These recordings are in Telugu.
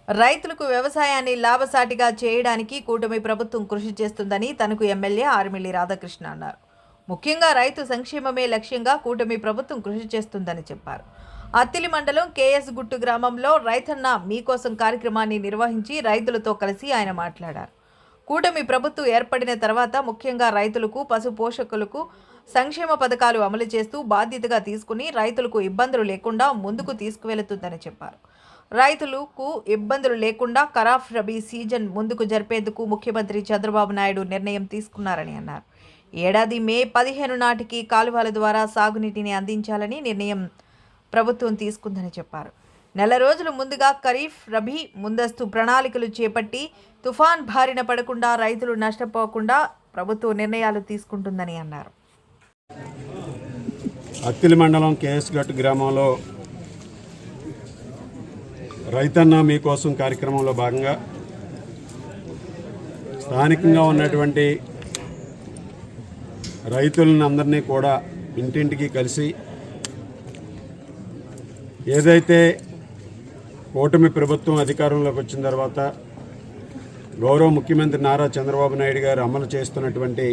రైతులకు వ్యవసాయాన్ని లాభసాటిగా చేయడానికి కూటమి ప్రభుత్వం కృషి చేస్తుందని తనకు ఎమ్మెల్యే ఆర్మిల్లి రాధాకృష్ణ అన్నారు. ముఖ్యంగా రైతు సంక్షేమమే లక్ష్యంగా కూటమి ప్రభుత్వం కృషి చేస్తుందని చెప్పారు. అత్తిలి మండలం కేఎస్ గుట్టు గ్రామంలో రైతన్న మీకోసం కార్యక్రమాన్ని నిర్వహించి రైతులతో కలిసి ఆయన మాట్లాడారు. కూటమి ప్రభుత్వం ఏర్పడిన తర్వాత ముఖ్యంగా రైతులకు, పశు పోషకులకు సంక్షేమ పథకాలు అమలు చేస్తూ బాధ్యతగా తీసుకుని రైతులకు ఇబ్బందులు లేకుండా ముందుకు తీసుకువెళుతుందని చెప్పారు. రైతులకు ఇబ్బందులు లేకుండా ఖరీఫ్ రబీ సీజన్ ముందుకు జరిపేందుకు ముఖ్యమంత్రి చంద్రబాబు నాయుడు నిర్ణయం తీసుకున్నారని అన్నారు. ఏడాది మే 15 నాటికి కాలువల ద్వారా సాగునీటిని అందించాలని నిర్ణయం ప్రభుత్వం తీసుకుందని చెప్పారు. నెల రోజుల ముందుగా ఖరీఫ్ రబీ ముందస్తు ప్రణాళికలు చేపట్టి తుఫాన్ బారిన పడకుండా రైతులు నష్టపోకుండా ప్రభుత్వం నిర్ణయాలు తీసుకుంటుందని అన్నారు. అత్తిలి మండలం కేఎస్ గట్టు గ్రామంలో రైతన్న మీకోసం కార్యక్రమంలో భాగంగా స్థానికంగా ఉన్నటువంటి రైతులను అందరినీ కూడా ఇంటింటికి కలిసి ఏదైతే కూటమి ప్రభుత్వం అధికారంలోకి వచ్చిన తర్వాత గౌరవ ముఖ్యమంత్రి నారా చంద్రబాబు నాయుడు గారు అమలు చేస్తున్నటువంటి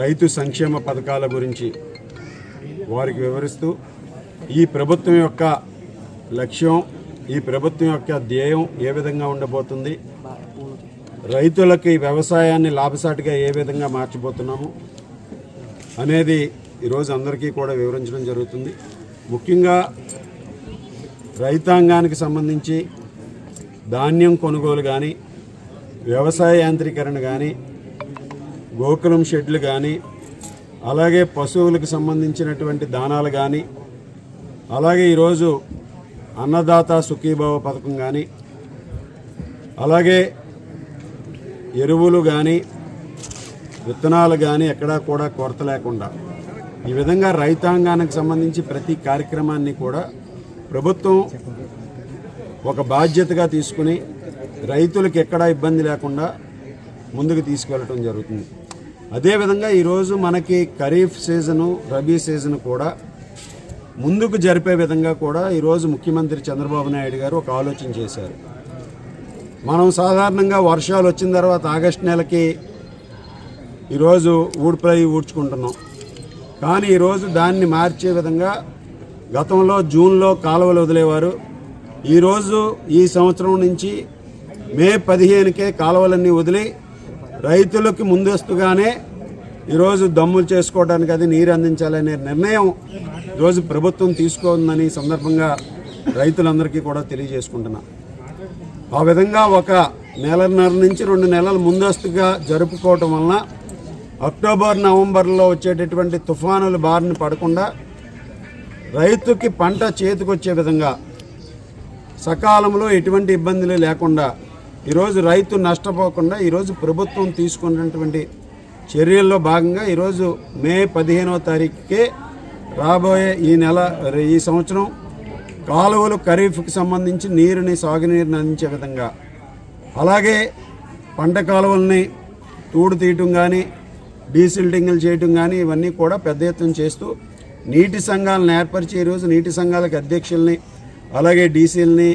రైతు సంక్షేమ పథకాల గురించి వారికి వివరిస్తూ ఈ ప్రభుత్వం యొక్క లక్ష్యం, ఈ ప్రభుత్వం యొక్క ధ్యేయం ఏ విధంగా ఉండబోతుంది, రైతులకి వ్యవసాయాన్ని లాభసాటిగా ఏ విధంగా మార్చబోతున్నాము అనేది ఈరోజు అందరికీ కూడా వివరించడం జరుగుతుంది. ముఖ్యంగా రైతాంగానికి సంబంధించి ధాన్యం కొనుగోలు కానీ, వ్యవసాయ యాంత్రీకరణ కానీ, గోకులం షెడ్లు కానీ, అలాగే పశువులకు సంబంధించినటువంటి దానాలు కానీ, అలాగే ఈరోజు అన్నదాత సుఖీభావ పథకం కానీ, అలాగే ఎరువులు కానీ, విత్తనాలు కానీ ఎక్కడా కూడా కొరత లేకుండా ఈ విధంగా రైతాంగానికి సంబంధించి ప్రతి కార్యక్రమాన్ని కూడా ప్రభుత్వం ఒక బాధ్యతగా తీసుకుని రైతులకు ఎక్కడా ఇబ్బంది లేకుండా ముందుకు తీసుకెళ్ళటం జరుగుతుంది. అదేవిధంగా ఈరోజు మనకి ఖరీఫ్ సీజను, రబీ సీజను కూడా ముందుకు జరిపే విధంగా కూడా ఈరోజు ముఖ్యమంత్రి చంద్రబాబు నాయుడు గారు ఒక ఆలోచన చేశారు. మనం సాధారణంగా వర్షాలు వచ్చిన తర్వాత ఆగస్టు నెలకి ఈరోజు ఊడ్పై ఊడ్చుకుంటున్నాం. కానీ ఈరోజు దాన్ని మార్చే విధంగా గతంలో జూన్లో కాలువలు వదిలేవారు. ఈరోజు ఈ సంవత్సరం నుంచి మే 15కే కాలువలన్నీ వదిలి రైతులకి ముందస్తుగానే ఈరోజు దమ్ములు చేసుకోవడానికి అది నీరు అందించాలనే నిర్ణయం ఈరోజు ప్రభుత్వం తీసుకుందని సందర్భంగా రైతులందరికీ కూడా తెలియజేసుకుంటున్నా. ఆ విధంగా ఒక నెలన్నర నుంచి 2 నెలల ముందస్తుగా జరుపుకోవటం వలన అక్టోబర్, నవంబర్లో వచ్చేటటువంటి తుఫానులు బారిన పడకుండా రైతుకి పంట చేతికొచ్చే విధంగా సకాలంలో ఎటువంటి ఇబ్బందులు లేకుండా ఈరోజు రైతు నష్టపోకుండా ఈరోజు ప్రభుత్వం తీసుకున్నటువంటి చర్యల్లో భాగంగా ఈరోజు మే 15వ తారీఖుకే రాబోయే ఈ సంవత్సరం కాలువలు ఖరీఫ్కి సంబంధించి నీరుని, సాగునీరుని అందించే విధంగా, అలాగే పంట కాలువల్ని తూడు తీయటం కానీ, డీసిల్టింగ్లు చేయటం కానీ ఇవన్నీ కూడా పెద్ద ఎత్తున చేస్తూ నీటి సంఘాలను ఏర్పరిచి ఈరోజు నీటి సంఘాలకు అధ్యక్షుల్ని, అలాగే డీసీలని,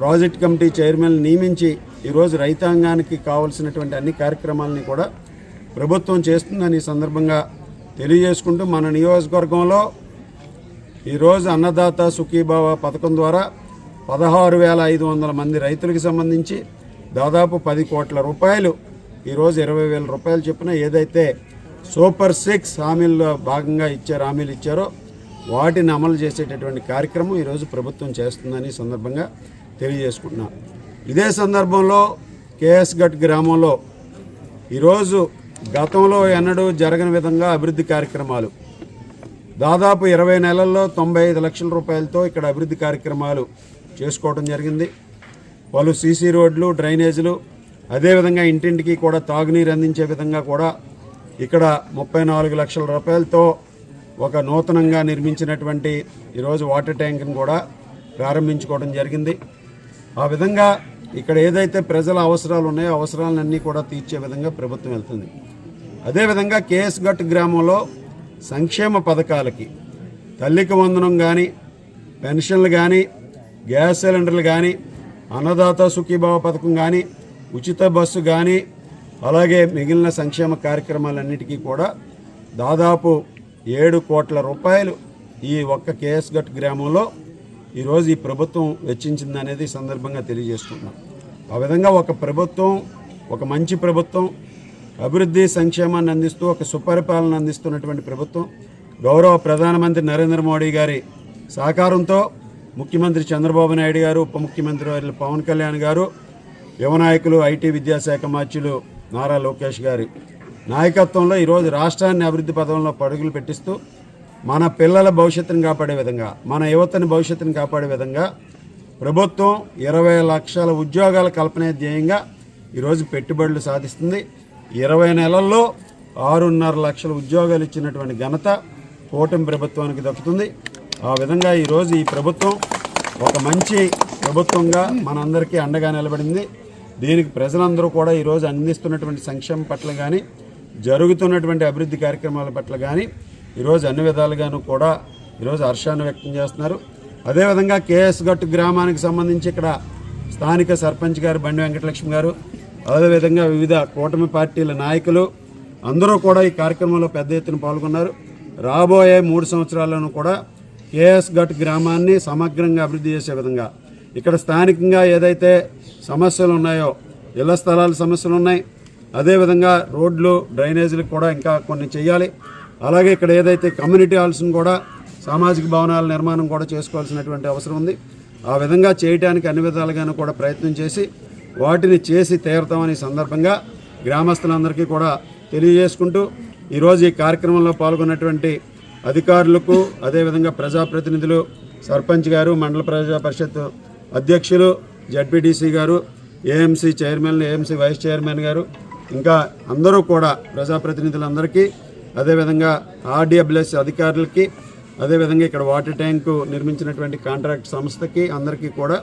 ప్రాజెక్ట్ కమిటీ చైర్మన్లు నియమించి ఈరోజు రైతాంగానికి కావాల్సినటువంటి అన్ని కార్యక్రమాలని కూడా ప్రభుత్వం చేస్తుందని సందర్భంగా తెలియజేసుకుంటూ మన నియోజకవర్గంలో ఈరోజు అన్నదాత సుఖీభావ పథకం ద్వారా 16,500 మంది రైతులకు సంబంధించి దాదాపు 10 కోట్ల రూపాయలు ఈరోజు 20,000 రూపాయలు చొప్పున ఏదైతే సూపర్ 6 హామీల్లో భాగంగా హామీలు ఇచ్చారో వాటిని అమలు చేసేటటువంటి కార్యక్రమం ఈరోజు ప్రభుత్వం చేస్తుందని సందర్భంగా తెలియజేసుకుంటున్నాం. ఇదే సందర్భంలో కేఎస్ గట్ గ్రామంలో ఈరోజు గతంలో ఎన్నడూ జరగని విధంగా అభివృద్ధి కార్యక్రమాలు దాదాపు 20 నెలల్లో 95 లక్షల రూపాయలతో ఇక్కడ అభివృద్ధి కార్యక్రమాలు చేసుకోవడం జరిగింది. పలు సీసీ రోడ్లు, డ్రైనేజీలు, అదేవిధంగా ఇంటింటికి కూడా తాగునీరు అందించే విధంగా కూడా ఇక్కడ 34 లక్షల రూపాయలతో ఒక నూతనంగా నిర్మించినటువంటి ఈరోజు వాటర్ ట్యాంక్ని కూడా ప్రారంభించుకోవడం జరిగింది. ఆ విధంగా ఇక్కడ ఏదైతే ప్రజల అవసరాలు ఉన్నాయో అవసరాలన్నీ కూడా తీర్చే విధంగా ప్రభుత్వం వెళ్తుంది. అదేవిధంగా కేఎస్ గట్ గ్రామంలో సంక్షేమ పథకాలకి తల్లికి వందనం కానీ, పెన్షన్లు కానీ, గ్యాస్ సిలిండర్లు కానీ, అన్నదాత సుఖీభావ పథకం కానీ, ఉచిత బస్సు కానీ, అలాగే మిగిలిన సంక్షేమ కార్యక్రమాలన్నిటికీ కూడా దాదాపు 7 కోట్ల రూపాయలు ఈ ఒక్క కేఎస్ గట్ గ్రామంలో ఈరోజు ఈ ప్రభుత్వం వెచ్చించిందనేది ఈ సందర్భంగా తెలియజేస్తున్నాం. ఆ విధంగా ఒక ప్రభుత్వం, ఒక మంచి ప్రభుత్వం, అభివృద్ధి సంక్షేమాన్ని అందిస్తూ ఒక సుపరిపాలన అందిస్తున్నటువంటి ప్రభుత్వం, గౌరవ ప్రధానమంత్రి నరేంద్ర మోడీ గారి సహకారంతో ముఖ్యమంత్రి చంద్రబాబు నాయుడు గారు, ఉప ముఖ్యమంత్రి వర్యులు పవన్ కళ్యాణ్ గారు, యువ నాయకులు ఐటీ విద్యాశాఖ మంత్రులు నారా లోకేష్ గారి నాయకత్వంలో ఈరోజు రాష్ట్రాన్ని అభివృద్ధి పథంలో పరుగులు పెట్టిస్తూ మన పిల్లల భవిష్యత్తును కాపాడే విధంగా, మన యువతని భవిష్యత్తును కాపాడే విధంగా ప్రభుత్వం 20 లక్షల ఉద్యోగాల కల్పనే ధ్యేయంగా ఈరోజు పెట్టుబడులు సాధిస్తుంది. 20 నెలల్లో 6.5 లక్షల ఉద్యోగాలు ఇచ్చినటువంటి ఘనత కూటమి ప్రభుత్వానికి దక్కుతుంది. ఆ విధంగా ఈరోజు ఈ ప్రభుత్వం ఒక మంచి ప్రభుత్వంగా మనందరికీ అండగా నిలబడింది. దీనికి ప్రజలందరూ కూడా ఈరోజు అందిస్తున్నటువంటి సంక్షేమం పట్ల కానీ, జరుగుతున్నటువంటి అభివృద్ధి కార్యక్రమాల పట్ల కానీ ఈరోజు అన్ని విధాలుగాను కూడా ఈరోజు హర్షాన్ని వ్యక్తం చేస్తున్నారు. అదేవిధంగా కేఎస్ గట్టు గ్రామానికి సంబంధించి ఇక్కడ స్థానిక సర్పంచ్ గారు బండి వెంకటలక్ష్మి గారు, అదేవిధంగా వివిధ కూటమి పార్టీల నాయకులు అందరూ కూడా ఈ కార్యక్రమంలో పెద్ద ఎత్తున పాల్గొన్నారు. రాబోయే 3 సంవత్సరాల్లోనూ కూడా కేఎస్ గట్ గ్రామాన్ని సమగ్రంగా అభివృద్ధి చేసే విధంగా, ఇక్కడ స్థానికంగా ఏదైతే సమస్యలు ఉన్నాయో, ఇళ్ల స్థలాల సమస్యలు ఉన్నాయి, అదేవిధంగా రోడ్లు డ్రైనేజీలు కూడా ఇంకా కొన్ని చేయాలి. అలాగే ఇక్కడ ఏదైతే కమ్యూనిటీ హాల్స్ను కూడా, సామాజిక భవనాల నిర్మాణం కూడా చేసుకోవాల్సినటువంటి అవసరం ఉంది. ఆ విధంగా చేయడానికి అన్ని విధాలుగాను కూడా ప్రయత్నం చేసి వాటిని చేసి తీరుతామని సందర్భంగా గ్రామస్తులందరికీ కూడా తెలియజేసుకుంటూ ఈరోజు ఈ కార్యక్రమంలో పాల్గొన్నటువంటి అధికారులకు, అదేవిధంగా ప్రజాప్రతినిధులు, సర్పంచ్ గారు, మండల ప్రజా పరిషత్ అధ్యక్షులు, జడ్పీటీసీ గారు, AMC chairman, AMC vice chairman గారు, ఇంకా అందరూ కూడా ప్రజాప్రతినిధులందరికీ, అదేవిధంగా ఆర్డీఎబ్ఎల్ఎస్ అధికారులకి, అదేవిధంగా ఇక్కడ వాటర్ ట్యాంకు నిర్మించినటువంటి కాంట్రాక్ట్ సంస్థకి అందరికీ కూడా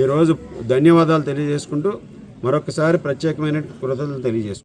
ఈరోజు ధన్యవాదాలు తెలియజేసుకుంటూ మరొకసారి ప్రత్యేకమైన కృతజ్ఞతలు తెలియజేసుకుంటాం.